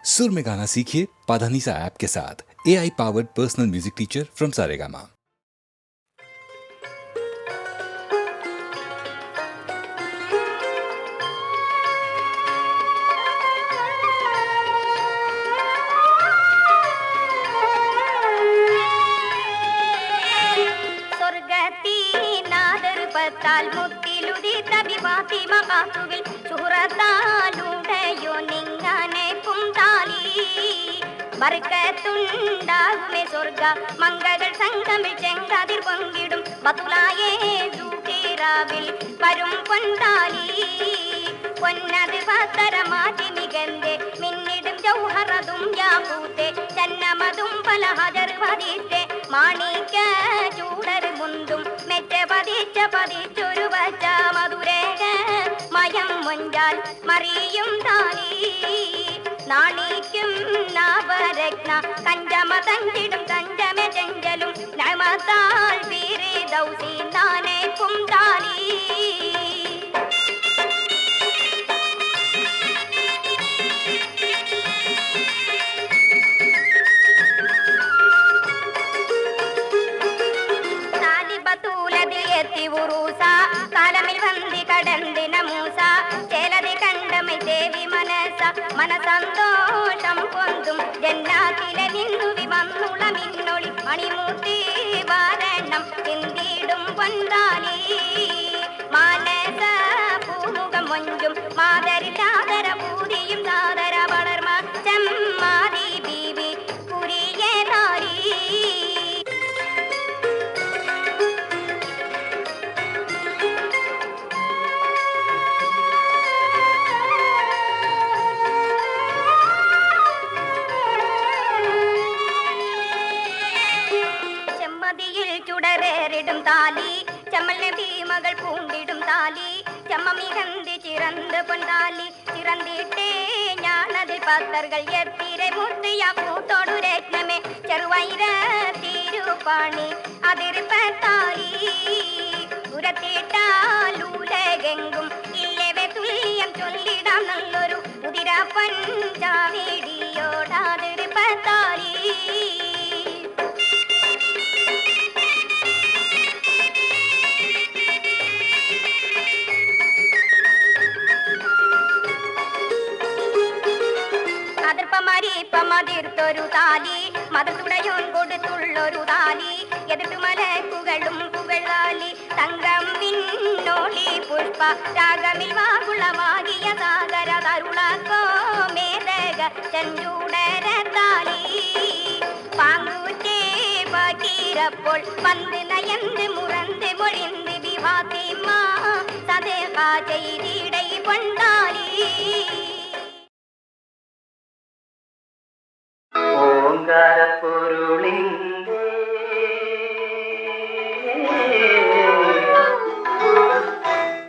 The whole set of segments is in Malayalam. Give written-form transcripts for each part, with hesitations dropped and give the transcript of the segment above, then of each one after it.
सुर में गाना सीखिए पाधानीसा ऐप के साथ। AI powered personal music teacher from Saregama. ാൽ മുത്തിലുദിത്ത വിവാതി മകാത്തുവിൽ ചുഹറത്താലുടയോ നിങ്ങനെ കുന്താലി ബർക്കത്തുണ്ടാകുമേ സ്വർഗ മംഗകൾ സംഗമിൽ ചെങ്കാതിർ പങ്കിടും ബതുലായേ സുഖീറാവിൽ വരും പൊന്താലി പൊന്നത് പത്തര മാറ്റി നികന്റെ മിന്നിടും ജൗഹറതും യാകൂത്തെ ചന്നമതും പല ഹജർ പതിത്തെ മാണിക്ക ചൂടർ മുന്തും മെറ്റ പതിച്ചൊരു വച്ച മധുരേക മയം മൊഞ്ചാൽ മറിയും താലി നാണിക്കും നാപരത്ന കഞ്ചമ തഞ്ചിടും തഞ്ചമ ചെഞ്ചലും നമത്താൽ വീരേ ദൗസി നാനേക്കും താലി കാലമിൽ വന്തി കടന്തിന മൂസ ചേലതി കണ്ടമൈ ദേവി മനസന്തോഷം കൊന്തും ജന്നാത്തിലെ നിന്നു വിവന്നുള്ള മിന്നൊളി മണിമൂർത്തി വാരണം ചിന്തിടും പൊന്താലി മാനസ പൂമുഖം മൊഞ്ചും മാതരിലാതര പൂതിയും സാദര വളർമ ചെമ്മാതി ബീവി പുരിയേ താലി ചുടരേറിടും താലി ചെമ്മലിനെ ഭീമകൾ പൂണ്ടിടും താലി ചെമ്മമികന്തി ചിറന്ത് പൊന്താലി ചിറന്തിട്ടേ ഞാനതിൽ പത്തറുകൾ എത്തിരെ മുത്തിയ കൂത്തോടു രത്നമേ ചെറുവൈര തിരുപ്പാണി അതിർപ്പത്താലി ഉരത്തിട്ടാലൂലകെങ്കും ഇല്ലവെ തുല്യം ചൊല്ലിടാം നല്ലൊരു ഉതിര പഞ്ചാവിടിയോടാതിർപ്പത്താലി മതിർത്തൊരു താലി മതത്തുടയോൻ കൊടുത്തുള്ളൊരു താലി എതിർത്ത് മലക്കുകളും പുകഴാലി തങ്കം വിണ്ണോളി പുഷ്പ രാഗമിൽ വാകുളമാകിയ സാഗര തരുളക്കോ മേതക ചെഞ്ചൂടര താലി പാങ്കൂറ്റേ പകീരപ്പോൾ പന്ത് നയന്ത് മുറന്ത് മൊഴിന്ത് വിവാത്തിമ്മ സദേഹ ചെയ്തിടൈ പൊന്താലി ഓങ്കാരപ്പൊരുളിന്റെ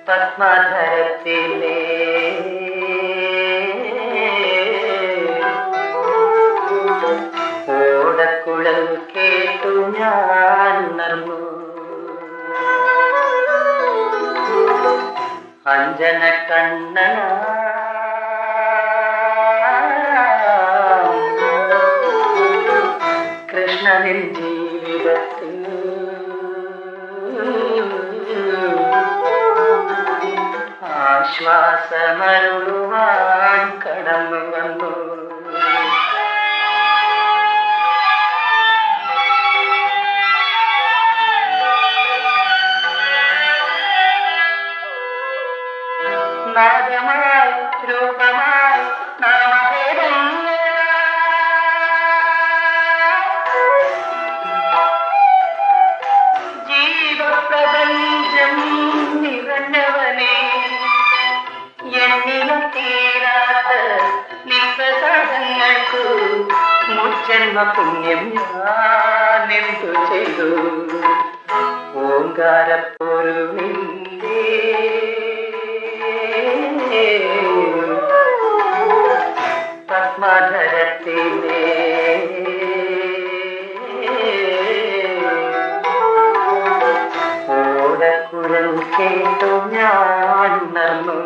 പത്മധരത്തിലെ ഓടക്കുഴൽ കേട്ടു ഞാൻ ഉണർന്നു അഞ്ജന കണ്ണന കൃഷ്ണനിൻ ജീവിതത്തിൽ ആശ്വാസമരുളുവാൻ കടന്നു വന്നു നാദമായി രൂപമായി നാമഭേദം ജീവപ്രപഞ്ചം നിറഞ്ഞവനെ എന്നിലും തീരാത്ത നിസ്സാരങ്ങൾക്കു മുജ്ജന്മ പുണ്യം ഞാനെന്തു ചെയ്തു ഓങ്കാരപ്പൊരുളിന്റെ പത്മധരത്തിലെ ഓടക്കുഴൽ കേട്ടു ഞാൻ ഉണർന്നു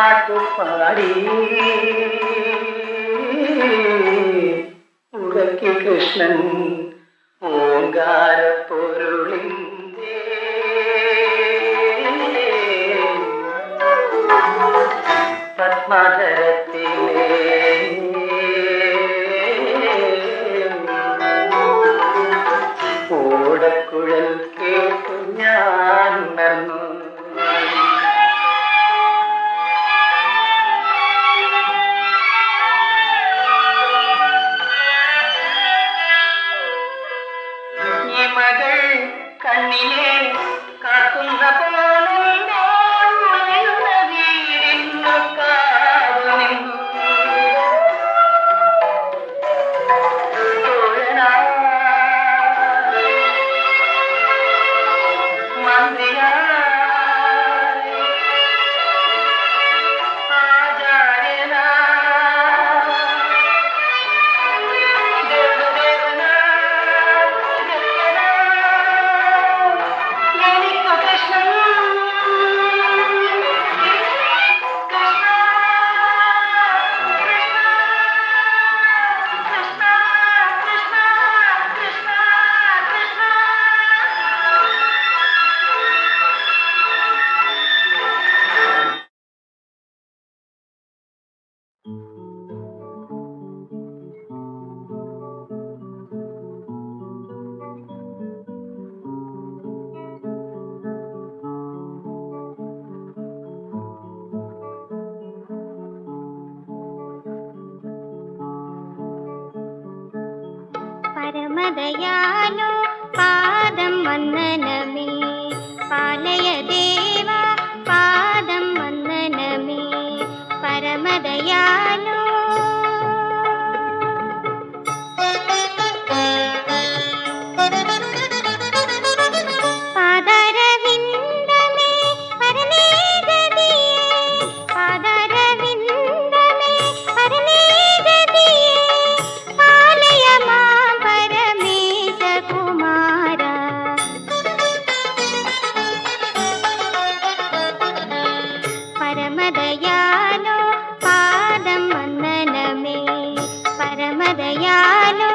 പാട്ടുപാടി ഉറക്കി കൃഷ്ണൻ ഓങ്കാര പൊരുളിന്റെ പത്മധരത്തിലെ ഓടക്കുഴൽ കേട്ടു ഞാൻ ഉണർന്നു. മകൾ കണ്ണിലെ കാക്കുന്ന പോലുന്ന വീടിന്നു കാവു നിന്നു. മന്ത്രിയായി ആചാര്യനാ പരമദയാലോ പാദം വന്ദനമേ പാലയ ദേവ പാദം വന്ദനമേ പരമദയാലോ പാദാരവിന്ദമേ പരമേഗതിയേ പാദാരവിന്ദമേ പരമേഗതിയേ പാലയ മാം പരമേശ കുമാര പരമദയാലോ പാദം വന്ദനമേ പരമദയാലോ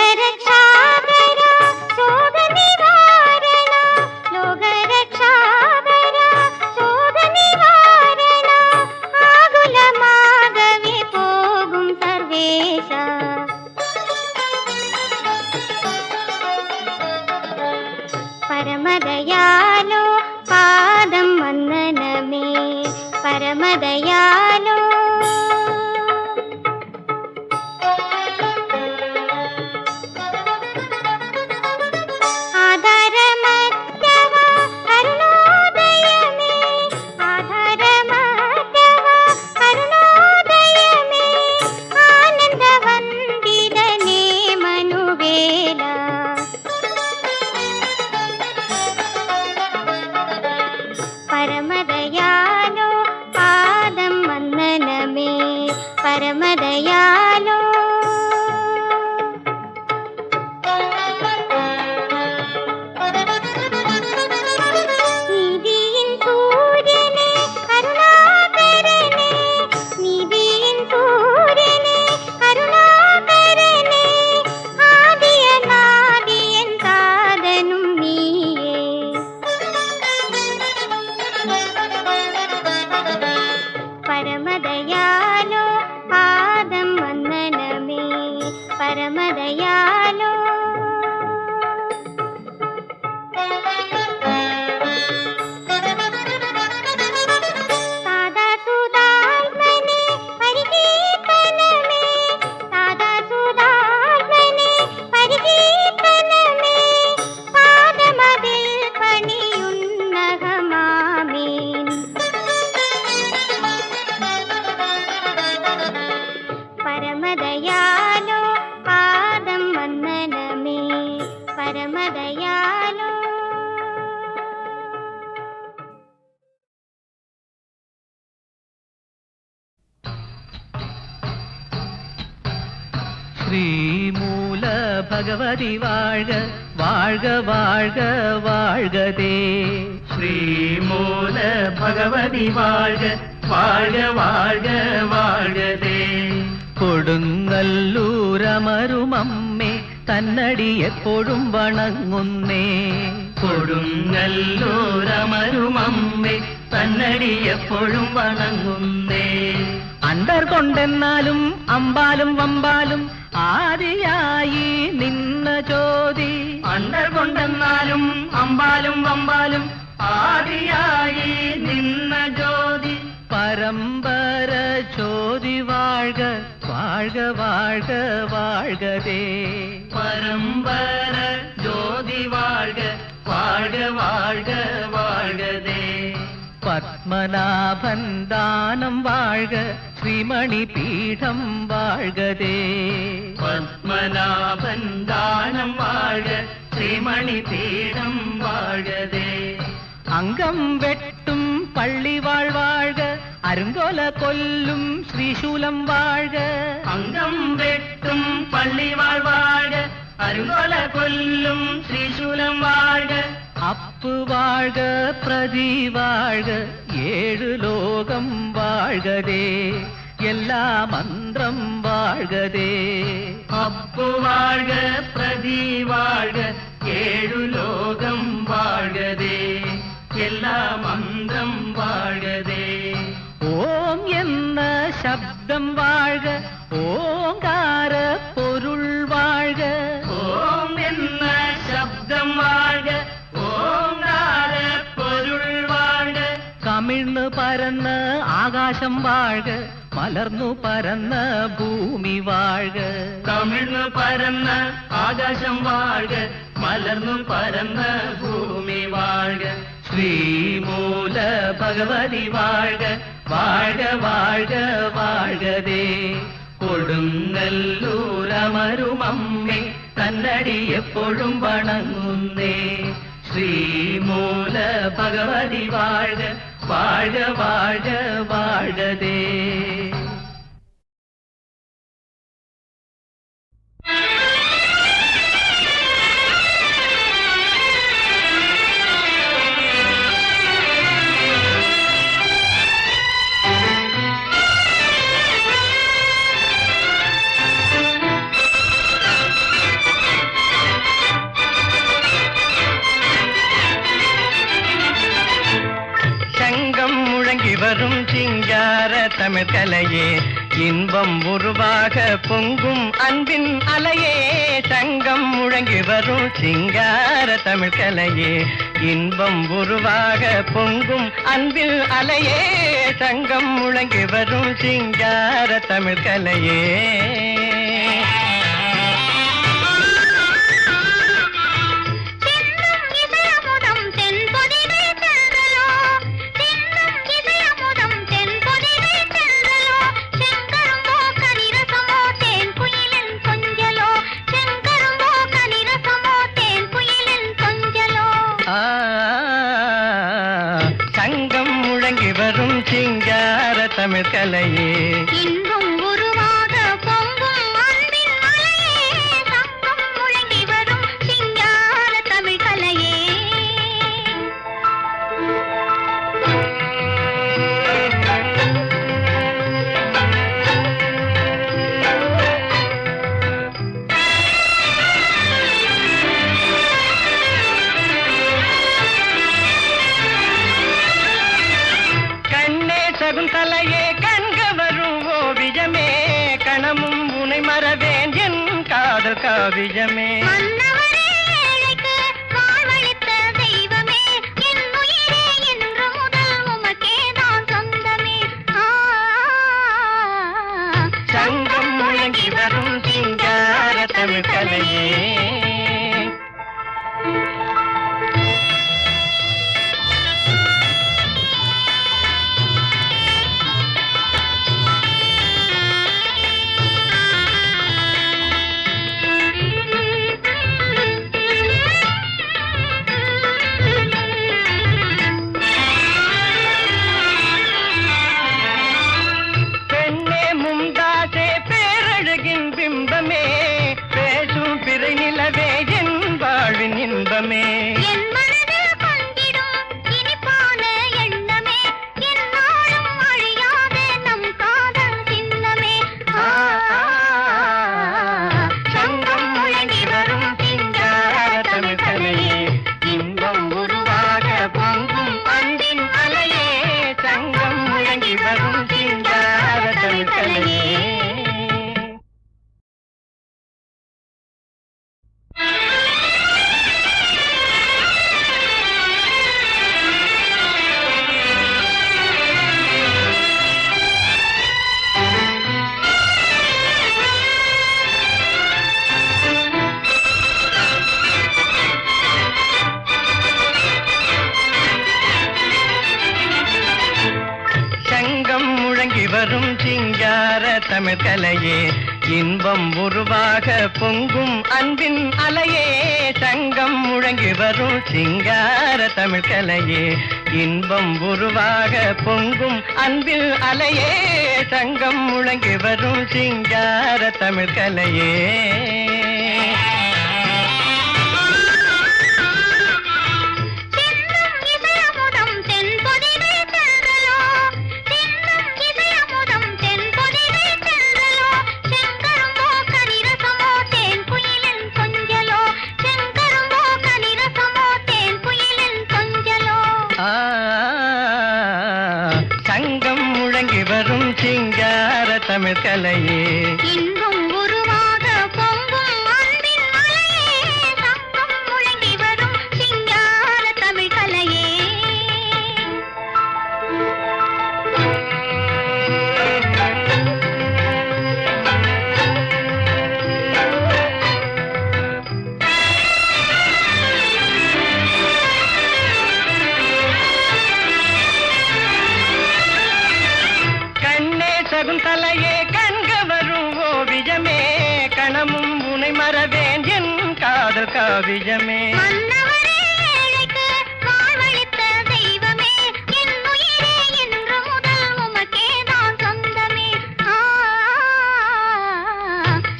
ലോകരക്ഷാകര ശോകനിവാരണ ലോകരക്ഷാകര ശോകനിവാരണ ആകുലമാകവേ പോകും സർവേശ പരമദയാലോ പാദം വന്ദനമേ പരമദയാലോ ആധാരമറ്റവ അരുണോദയമേ ആധാരമറ്റവ അരുണോദയമേ ആനന്ദവന്ദിതനേ മനുവേല പരമദയാലോ പാദം വന്ദനമേ പരമദയാലോ നീതിയിൻ സൂര്യനേ കരുണാകരനേ നീതിയിൻ സൂര്യനേ കരുണാകരനേ ആദിയനാദിയൻ സാധനും നീയേ പരമദയാലോ പാദം വന്ദനമേ പരമദയാലോ സാദാസുധാത്മനേ പരികീർത്തനമേ സാദാസുധാത്മനേ പരികീർത്തനമേ പാദമതിൽ പണിയുന്നഹമാമീൻ പരമദയാലോ പാദം വന്ദന ஸ்ரீமூல பகவதி வாழ்க வாழ்க வாழ்க வாழ்கதே. ஸ்ரீமூல பகவதி வாழ்க வாழ்க வாழ்க வாழ்கதே. കൊടുങ്ങല്ലൂരമരും അമ്മേ തന്നടി എപ്പോഴും വണങ്ങുന്നേ. കൊടുങ്ങല്ലൂരമരും അമ്മേ തന്നടി എപ്പോഴും വണങ്ങുന്നേ. അണ്ടർ കൊണ്ടെന്നാലും അമ്പാലും വമ്പാലും ആദിയായി നിന്ന ജ്യോതി. അണ്ടർ കൊണ്ടെന്നാലും അമ്പാലും വമ്പാലും ആദിയായി നിന്ന ജ്യോതി. പരമ്പര ജ്യോതി വാഴ്ക வாழ்க வாழ்க வாழ்கதே. பரம்பர ஜோதி வாழ்க வாழ்க வாழ்க வாழ்கதே. பத்மநாபன் தானம் வாழ்க ஸ்ரீமணி பீடம் வாழ்கதே. பத்மநாபன் தானம் வாழ்க ஸ்ரீமணி பீடம் வாழ்கதே. அங்கம் வெட்டும் பள்ளி வாழ்க அருங்கோல கொல்லும் ஸ்ரீசூலம் வாழ்க. அங்கம் வெட்டும் பள்ளி வாழ்க அருங்கோல கொல்லும் ஸ்ரீசூலம் வாழ்க. அப்பு வாழ்க பிரதி வாழ்க ஏழு லோகம் வாழ்கதே. எல்லா மந்திரம் வாழ்கதே. அப்பு வாழ்க பிரதி வாழ்க ஏழு லோகம் வாழ்கதே. எல்லா மந்திரம் வாழ்கதே. ஓம் என்ன சப்தம் வாழ்க ஓங்கார பொருள் வாழ்க. ஓம் என்ன சப்தம் வாழ்க ஓங்கார பொருள் வாழ்க. കമിഴ്ന്നു പരന്ന ആകാശം വാഴ്ക മലർന്നു പരന്ന ഭൂമി വാഴ്ക. കമിഴ്ന്നു പരന്ന ആകാശം വാഴ്ക മലർന്നു പരന്ന ഭൂമി വാഴ്ക. ശ്രീമൂല ഭഗവതി വാഴ്ക வாழ்க வாழ்க வாழ்கதே. കൊടുങ്ങല്ലൂരമരും അമ്മേ തന്നടി എപ്പോഴും വണങ്ങുന്നേ. ശ്രീമൂല ഭഗവതി வாழ்க வாழ்க வாழ்க வாழ்கதே. வரும் சிங்கார தமிழ் கலையே இன்பம் உருவாக பொங்கும் அன்பின் அலையே. சங்கம் முழங்கி வரும் சிங்கார தமிழ் கலையே இன்பம் உருவாக பொங்கும் அன்பின் அலையே. சங்கம் முழங்கி வரும் சிங்கார தமிழ் கலையே. சங்கம் முழங்கி வரும் சிங்கார தமிழ் கலையே இன்பம் உருவாக பொங்கும் அன்பின் மலையே. சங்கம் முழங்கி வரும் சிங்கார தமிழ் கலையே. சகுந்தலையே கண்க வரும் ஓவியமே கணமும் உனை மறவேன் என் காதல் காவியமே. மன்னவரே ஏழைக்கு வாழ்வளித்த தெய்வமே என் உயிரே என்று முதல் உமக்கேதான் சொந்தமே. சங்கம் முழங்கி வரும் சிங்கார தமிழ் கலையே. தெய்வமே பேசும் பிறை நிலவே என் வாழ்வின் இன்பமே என் மனதில் கொண்டிடும் இனிப்பான எண்ணமே எந்நாளும் அழியாத நம் காதல் சின்னமே சங்கம் முழங்கி வரும் சிங்கார தமிழ் கலையே இன்பம் உருவாக பொங்கும் அன்பின் அலையே சங்கம் முழங்கி வரும் சிங்கார தமிழ் கலையே சங்கம் முழங்கி வரும் சிங்கார தமிழ் கலையே இன்பம் உருவாக பொங்கும் அன்பின் அலையே சங்கம் முழங்கி வரும் சிங்கார தமிழ் கலையே இன்பம் உருவாக பொங்கும் அன்பில் அலையே சங்கம் முழங்கி வரும் சிங்கார தமிழ் கலையே தின்னும் இதயமுதம் தென்பொதிகை தென்றலோ தின்னும் இதயமுதம் தென்பொதிகை தென்றலோ செங்கரும்போ கனிரசமோ தேன் குயிலின் கொஞ்சலோ செங்கரும்போ கனிரசமோ தேன் குயிலின் கொஞ்சலோ சங்கம் முழங்கி வரும் சிங்கார தமிழ் கலையே இன்பம் உருவாக பொங்கும் அன்பின் மலையே சங்கம் முழங்கி வரும் சிங்கார தமிழ் கலையே கண்ணே சகுந்தலையே கண்க வரும் ஓவியமே கணமும் உனை மறவேன் என் காதல் காவியமே மன்னவரே ஏழைக்கு வாழ்வளித்த தெய்வமே என் உயிரே இன்று முதல் உமக்கேதான் சொந்தமே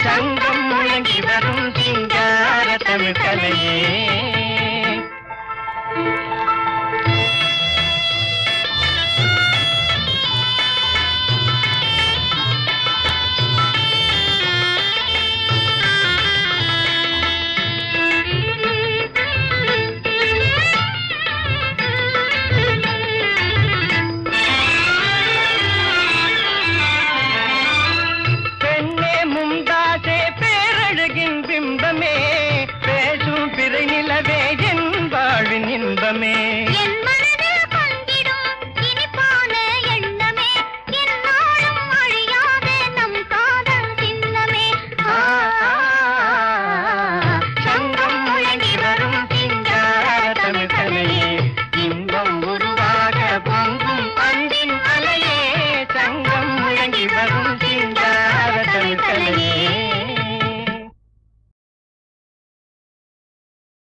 சங்கம் முழங்கி வரும் சிங்கார தமிழ் கலையே பெண்ணே மும்தாசே பேரழகின் பிம்ப